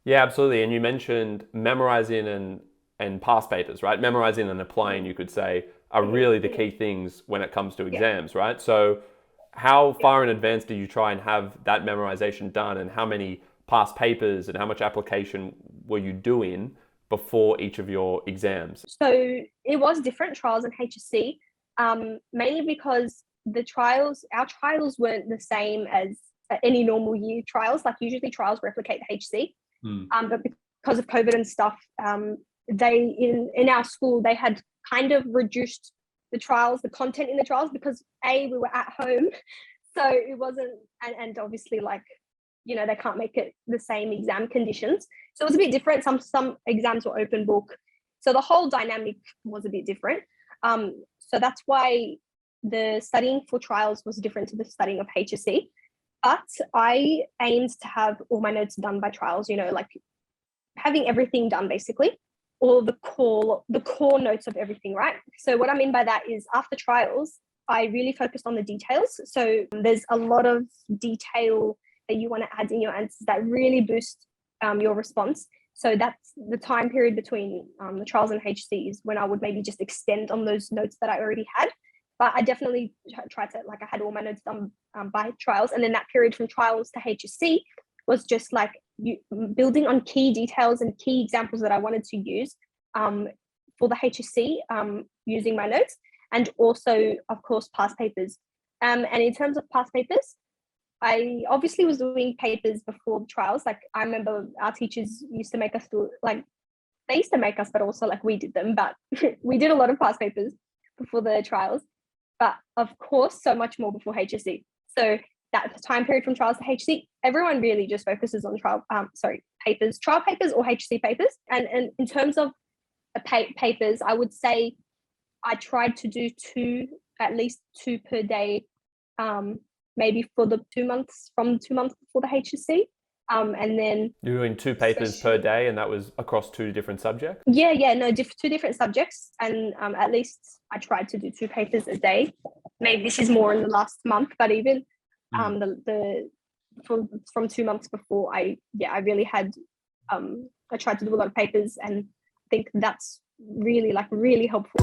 Yeah, absolutely. And you mentioned memorizing and past papers, right? Memorizing and applying, you could say, are really the key things when it comes to Yeah, exams, right? So how yeah. far in advance do you try and have that memorization done, and how many past papers and how much application were you doing before each of your exams? So it was different trials in HSC, mainly because our trials weren't the same as any normal year trials. Like usually trials replicate the HSC, Mm. but because of COVID and stuff, they in our school they had kind of reduced the trials, the content in the trials because we were at home, so it wasn't, and obviously like they can't make it the same exam conditions, so it was a bit different. Some exams were open book, so the whole dynamic was a bit different. So that's why the studying for trials was different to the studying of HSC. But I aimed to have all my notes done by trials, like having everything done basically, all the core notes of everything, right? So what I mean by that is after trials, I really focused on the details. So there's a lot of detail that you want to add in your answers that really boost your response. So that's the time period between the trials and HCs when I would maybe just extend on those notes that I already had. But I definitely tried to, like, I had all my notes done by trials. And then that period from trials to HSC was just like building on key details and key examples that I wanted to use for the HSC using my notes, and also, of course, past papers. And in terms of past papers, I obviously was doing papers before the trials. Like I remember our teachers used to make us do, like, they used to make us, but also like we did them, but we did a lot of past papers before the trials, but of course, so much more before HSC. So that time period from trials to HSC, everyone really just focuses on papers, trial papers or HSC papers. And in terms of papers, I would say I tried to do at least two per day, maybe for the 2 months, from 2 months before the HSC. And then You're doing two papers per especially, day, and that was across two different subjects? yeah, no, two different subjects. And at least I tried to do two papers a day. Maybe this is more in the last month, but even Mm. the from 2 months before, I really had I tried to do a lot of papers, and I think that's really, like, really helpful.